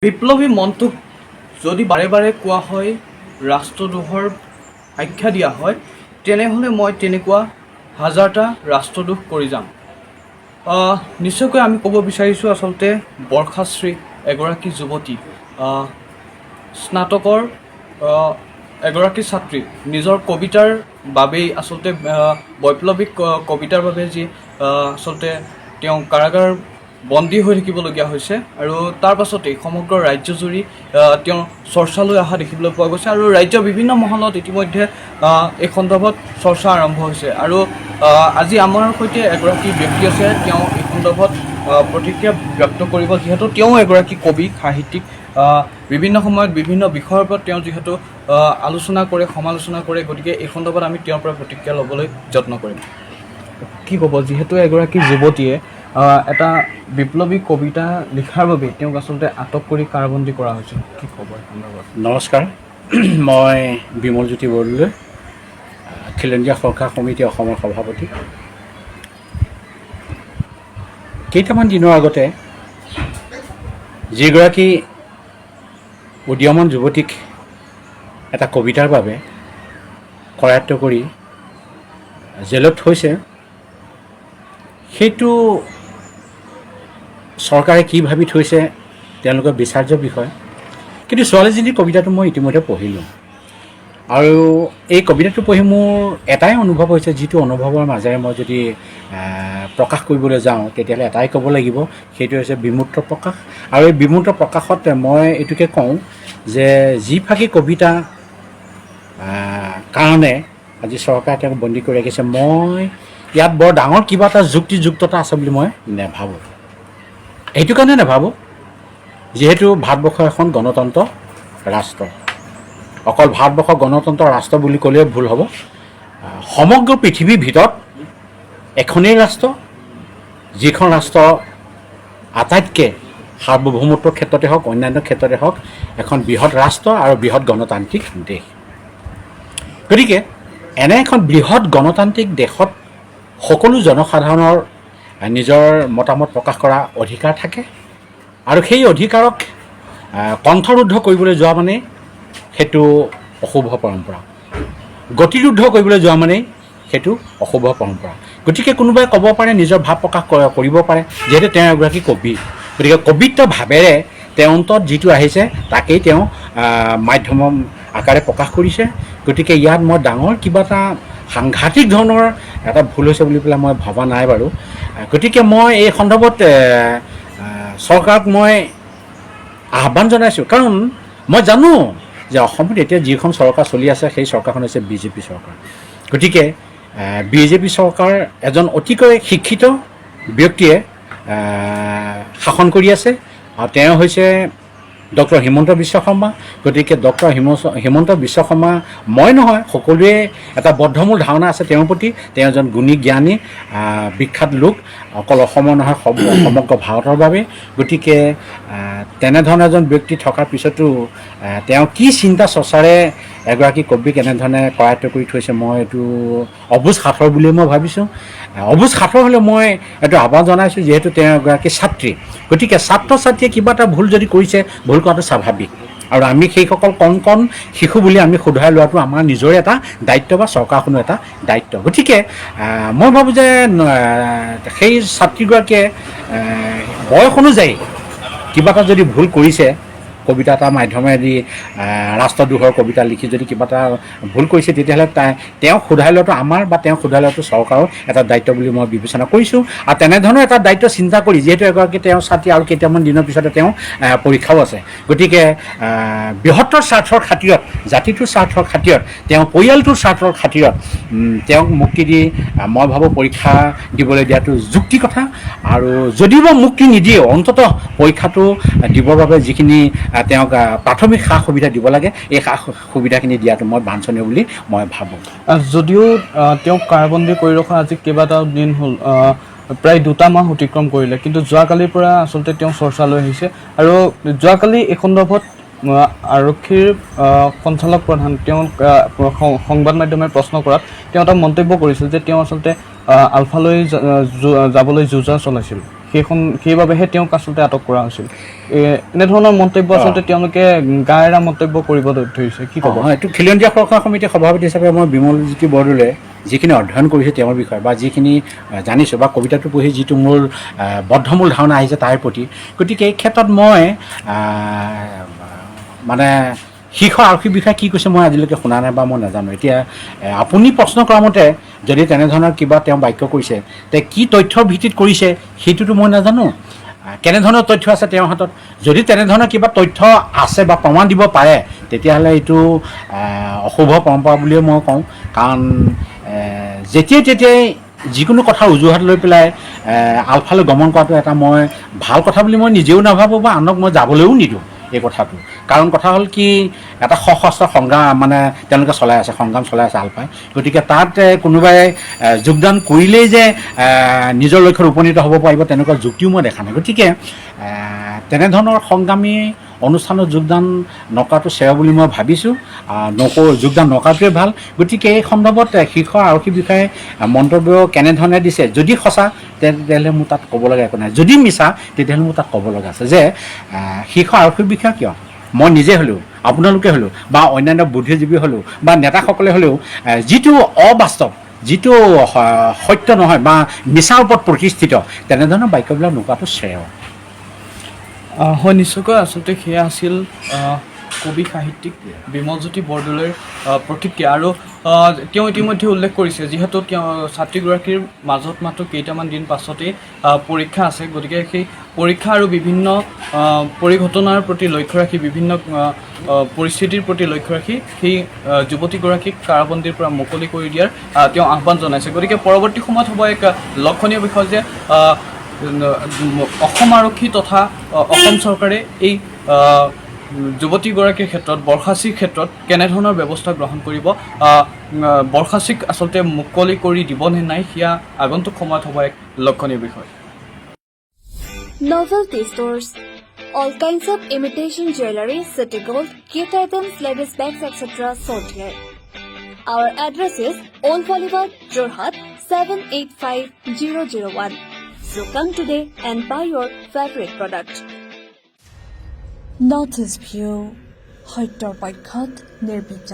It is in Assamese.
বিপ্লৱী মনটোক যদি বাৰে বাৰে কোৱা হয়, ৰাষ্ট্ৰদ্ৰোহৰ আখ্যা দিয়া হয়, তেনেহ'লে মই তেনেকুৱা হাজাৰটা ৰাষ্ট্ৰদ্ৰোহ কৰি যাম। নিশ্চয়কৈ আমি ক'ব বিচাৰিছোঁ আচলতে বৰ্ষাশ্ৰী এগৰাকী যুৱতী, স্নাতকৰ এগৰাকী ছাত্ৰী, নিজৰ কবিতাৰ বাবেই আচলতে বৈপ্লৱিক কবিতাৰ বাবে যি আচলতে তেওঁ কাৰাগাৰ বন্দী হৈ থাকিবলগীয়া হৈছে আৰু তাৰ পাছতেই সমগ্ৰ ৰাজ্যজুৰি তেওঁ চৰ্চালৈ অহা দেখিবলৈ পোৱা গৈছে আৰু ৰাজ্যৰ বিভিন্ন মহলত ইতিমধ্যে এই সন্দৰ্ভত চৰ্চা আৰম্ভ হৈছে আৰু আজি আমাৰ সৈতে এগৰাকী ব্যক্তি আছে, তেওঁ এই সন্দৰ্ভত প্ৰতিক্ৰিয়া ব্যক্ত কৰিব, যিহেতু তেওঁ এগৰাকী কবি, সাহিত্যিক, বিভিন্ন সময়ত বিভিন্ন বিষয়ৰ ওপৰত তেওঁ যিহেতু আলোচনা কৰে, সমালোচনা কৰে, গতিকে এই সন্দৰ্ভত আমি তেওঁৰ পৰা প্ৰতিক্ৰিয়া ল'বলৈ যত্ন কৰিম। কি ক'ব, যিহেতু এগৰাকী যুৱতীয়ে এটা বিপ্লৱী কবিতা লিখাৰ বাবে তেওঁক আচলতে আটক কৰি কাৰাবন্দী কৰা হৈছে, কি ক'ব এই সন্দৰ্ভত? নমস্কাৰ, মই বিমলজ্যোতি বৰদলৈ, অখিল ইণ্ডিয়া সুৰক্ষা সমিতি অসমৰ সভাপতি। কেইটামান দিনৰ আগতে যিগৰাকী উদীয়মান যুৱতীক এটা কবিতাৰ বাবে কৰায়ত্ব কৰি জেলত থৈছে, সেইটো চৰকাৰে কি ভাবি থৈছে তেওঁলোকৰ বিচাৰ্য বিষয়। কিন্তু ছোৱালীজনীৰ কবিতাটো মই ইতিমধ্যে পঢ়িলোঁ আৰু এই কবিতাটো পঢ়ি মোৰ এটাই অনুভৱ হৈছে, যিটো অনুভৱৰ মাজেৰে মই যদি প্ৰকাশ কৰিবলৈ যাওঁ তেতিয়াহ'লে এটাই ক'ব লাগিব, সেইটো হৈছে বিমূৰ্ত প্ৰকাশ। আৰু এই বিমূৰ্ত প্ৰকাশত মই এইটোকে কওঁ যে যিফাকি কবিতা কাৰণে আজি চৰকাৰে তেওঁক বন্দী কৰি ৰাখিছে, মই ইয়াত বৰ ডাঙৰ কিবা এটা যুক্তিযুক্ততা আছে বুলি মই নাভাবোঁ। এইটো কাৰণে নাভাবোঁ যিহেতু ভাৰতবৰ্ষ এখন গণতন্ত্ৰ ৰাষ্ট্ৰ। অকল ভাৰতবৰ্ষ গণতন্ত্ৰ ৰাষ্ট্ৰ বুলি ক'লেও ভুল হ'ব। সমগ্ৰ পৃথিৱীৰ ভিতৰত এখনেই ৰাষ্ট্ৰ, যিখন ৰাষ্ট্ৰ আটাইতকৈ সাৰ্বভৌমত্বৰ ক্ষেত্ৰতে হওক, অন্যান্য ক্ষেত্ৰতে হওক এখন বৃহৎ ৰাষ্ট্ৰ আৰু বৃহৎ গণতান্ত্ৰিক দেশ। গতিকে এনে এখন বৃহৎ গণতান্ত্ৰিক দেশত সকলো জনসাধাৰণৰ নিজৰ মতামত প্ৰকাশ কৰা অধিকাৰ থাকে আৰু সেই অধিকাৰক কণ্ঠৰোধ কৰিবলৈ যোৱা মানে সেইটো অশুভ পৰম্পৰা, গতিৰোধ কৰিবলৈ যোৱা মানে সেইটো অশুভ পৰম্পৰা। গতিকে কোনোবাই ক'ব পাৰে, নিজৰ ভাৱ প্ৰকাশ কৰিব পাৰে, যিহেতু তেওঁ এগৰাকী কবি, গতিকে কবিত্ব ভাৱেৰে তেওঁৰ অন্তত যিটো আহিছে তাকেই তেওঁ মাধ্যমৰ আকাৰে প্ৰকাশ কৰিছে। গতিকে ইয়াত মই ডাঙৰ কিবা এটা সাংঘাতিক ধৰণৰ এটা ভুল হৈছে বুলি পেলাই মই ভবা নাই বাৰু। গতিকে মই এই সন্দৰ্ভত চৰকাৰক মই আহ্বান জনাইছোঁ, কাৰণ মই জানো যে অসমত এতিয়া যিখন চৰকাৰ চলি আছে সেই চৰকাৰখন হৈছে বিজেপি চৰকাৰ। গতিকে বিজেপি চৰকাৰ এজন অতিকৈ শিক্ষিত ব্যক্তিয়ে শাসন কৰি আছে আৰু তেওঁ হৈছে ডক্টৰ হিমন্ত বিশ্ব শৰ্মা। গতিকে ডক্টৰ হিমন্ত বিশ্ব শৰ্মা মই নহয়, সকলোৱে এটা বদ্ধমূল ধাৰণা আছে তেওঁৰ প্ৰতি। তেওঁ এজন গুণী জ্ঞানী বিখ্যাত লোক, অকল অসমৰ নহয় সমগ্ৰ ভাৰতৰ বাবে। গতিকে তেনেধৰণৰ এজন ব্যক্তি থকাৰ পিছতো তেওঁ কি চিন্তা চৰ্চাৰে এগৰাকী কবিক এনেধৰণে কৰায়ত্ব কৰি থৈছে, মই এইটো অবুজ সাঁথৰ বুলিয়ে মই ভাবিছোঁ। অবুজ সাঁথৰ হ'লে মই এইটো আহ্বান জনাইছোঁ, যিহেতু তেওঁ এগৰাকী ছাত্ৰী। গতিকে ছাত্ৰ ছাত্ৰীয়ে কিবা এটা ভুল যদি কৰিছে, ভুল কৰাটো স্বাভাৱিক আৰু আমি সেইসকল কণ কণ শিশু বুলি আমি শুধৰাই লোৱাটো আমাৰ নিজৰে এটা দায়িত্ব বা চৰকাৰখনৰ এটা দায়িত্ব। গতিকে মই ভাবোঁ যে সেই ছাত্ৰীগৰাকীয়ে বয়স অনুযায়ী কিবা এটা যদি ভুল কৰিছে, কবিতা এটা মাধ্যমেদি ৰাষ্ট্ৰদ্ৰোহৰ কবিতা লিখি যদি কিবা এটা ভুল কৰিছে, তেতিয়াহ'লে তেওঁক সোধাই লোৱাটো আমাৰ বা তেওঁক সোধাই লোৱাটো চৰকাৰৰ এটা দায়িত্ব বুলি মই বিবেচনা কৰিছোঁ। আৰু তেনেধৰণৰ এটা দায়িত্ব চিন্তা কৰি, যিহেতু এগৰাকী তেওঁৰ ছাত্ৰী আৰু কেইটামান দিনৰ পিছতে তেওঁ পৰীক্ষাও আছে, গতিকে বৃহত্তৰ স্বাৰ্থৰ খাতিৰত, জাতিটোৰ স্বাৰ্থৰ খাতিৰত, তেওঁ পৰিয়ালটোৰ স্বাৰ্থৰ খাতিৰত তেওঁক মুক্তি দি মই ভাবোঁ পৰীক্ষা দিবলৈ দিয়াটো যুক্তি কথা। আৰু যদিও বা মুক্তি নিদিয়েও অন্ততঃ পৰীক্ষাটো দিবৰ বাবে যিখিনি তেওঁক প্ৰাথমিক সা সুবিধা দিব লাগে, এই সা সুবিধাখিনি দিয়াটো মই বাঞ্ছনীয় বুলি মই ভাবোঁ। যদিও তেওঁক কাৰাবন্দী কৰি ৰখা আজি কেইবাটাও দিন হ'ল, প্ৰায় 2 মাহ অতিক্ৰম কৰিলে, কিন্তু যোৱাকালিৰ পৰা আচলতে তেওঁ চৰ্চালৈ আহিছে আৰু যোৱাকালি এই সন্দৰ্ভত আৰক্ষীৰ সঞ্চালক প্ৰধান তেওঁক সংবাদ মাধ্যমে প্ৰশ্ন কৰাত তেওঁ এটা মন্তব্য কৰিছিল যে তেওঁ আচলতে আলফালৈ যাবলৈ যোজা চলাইছিল। সেইবাবেহে তেওঁক আচলতে আটক কৰা হৈছিল এনেধৰণৰ মন্তব্য আচলতে তেওঁলোকে গায়েৰা মন্তব্য কৰিব ধৰিছে কি ক'ব এইটো খিলঞ্জীয়া সুৰক্ষা সমিতিৰ সভাপতি হিচাপে মই বিমলজ্যোতি বৰদলৈ যিখিনি অধ্যয়ন কৰিছোঁ তেওঁৰ বিষয়ে বা যিখিনি জানিছোঁ বা কবিতাটো পঢ়ি যিটো মোৰ বদ্ধমূল ধাৰণা আহিছে তাৰ প্ৰতি গতিকে এই ক্ষেত্ৰত মই মানে শীৰ্ষ আৰক্ষীৰ বিষয়ে কি কৈছে মই আজিলৈকে শুনা নাই বা মই নাজানো এতিয়া আপুনি প্ৰশ্ন কৰা মতে যদি তেনেধৰণৰ কিবা তেওঁ বাক্য কৰিছে তে কি তথ্যৰ ভিত্তিত কৰিছে সেইটোতো মই নাজানো কেনেধৰণৰ তথ্য আছে তেওঁৰ হাতত যদি তেনেধৰণৰ কিবা তথ্য আছে বা প্ৰমাণ দিব পাৰে তেতিয়াহ'লে এইটো অশুভ পৰম্পৰা বুলিয়ে মই কওঁ কাৰণ যেতিয়াই তেতিয়াই যিকোনো কথা অজুহাত লৈ পেলাই আলফালৈ গমন কৰাটো এটা মই ভাল কথা বুলি মই নিজেও নাভাবোঁ বা আনক মই যাবলৈও নিদিওঁ এই কথাটো কাৰণ কথা হ'ল কি এটা সশস্ত্ৰ সংগ্ৰাম মানে তেওঁলোকে সংগ্ৰাম চলাই আছে আলফাই গতিকে তাত কোনোবাই যোগদান কৰিলেই যে নিজৰ লক্ষ্যত উপনীত হ'ব পাৰিব তেনেকুৱা যুক্তিও মই দেখা নাই গতিকে তেনেধৰণৰ সংগ্ৰামী অনুষ্ঠানত যোগদান নকৰাটো শ্ৰেয় বুলি মই ভাবিছোঁ যোগদান নকৰাটোৱে ভাল গতিকে এই সন্দৰ্ভত শীৰ্ষ আৰক্ষী বিষয়ে মন্তব্য কেনেধৰণে দিছে যদি সঁচা তেতিয়াহ'লে মোৰ তাত ক'ব লগা একো নাই যদি মিছা তেতিয়াহ'লে মোৰ তাত ক'ব লগা আছে যে শীৰ্ষ আৰক্ষী বিষয়া কিয় মই নিজে হ'লেও আপোনালোকে হ'লেও বা অন্যান্য বুদ্ধিজীৱী হ'লেও বা নেতাসকলে হ'লেও যিটো অবাস্তৱ যিটো সত্য নহয় বা মিছাৰ ওপৰত প্ৰতিষ্ঠিত তেনেধৰণৰ বাক্যবিলাক নোকোৱাটো শ্ৰেয় হয় নিশ্চয়কৈ আচলতে সেয়া আছিল কবি সাহিত্যিক বিমলজ্যোতি বৰদলৈৰ প্ৰতিক্ৰিয়া আৰু তেওঁ ইতিমধ্যে উল্লেখ কৰিছে যিহেতু তেওঁ ছাত্ৰীগৰাকীৰ মাজত মাত্ৰ কেইটামান দিন পাছতেই পৰীক্ষা আছে গতিকে সেই পৰীক্ষা আৰু বিভিন্ন পৰিঘটনাৰ প্ৰতি লক্ষ্য ৰাখি বিভিন্ন পৰিস্থিতিৰ প্ৰতি লক্ষ্য ৰাখি সেই যুৱতীগৰাকীক কাৰাবন্দীৰ পৰা মুকলি কৰি দিয়াৰ তেওঁ আহ্বান জনাইছে গতিকে পৰৱৰ্তী সময়ত হ'ব এক লক্ষণীয় বিষয় যে অসম আৰক্ষী তথা অসম চৰকাৰে এই যুৱতীগৰাকীৰ ক্ষেত্ৰত বৰ্ষাচীৰ ক্ষেত্ৰত কেনেধৰণৰ ব্যৱস্থা গ্ৰহণ কৰিব বৰ্ষাচীক আচলতে মুকলি কৰি দিব নে নাই সেয়া আগন্তুক সময়ত হ'ব এক লক্ষণীয় বিষয় Novelty stores. All kinds of imitation jewelry, city gold, gift items, ladies' bags, etc. sold here. Our address is Old Bollywood, Jorhat 785001. So come today and buy your favorite product. Notice view. Hoitor Boycott, Nirbija.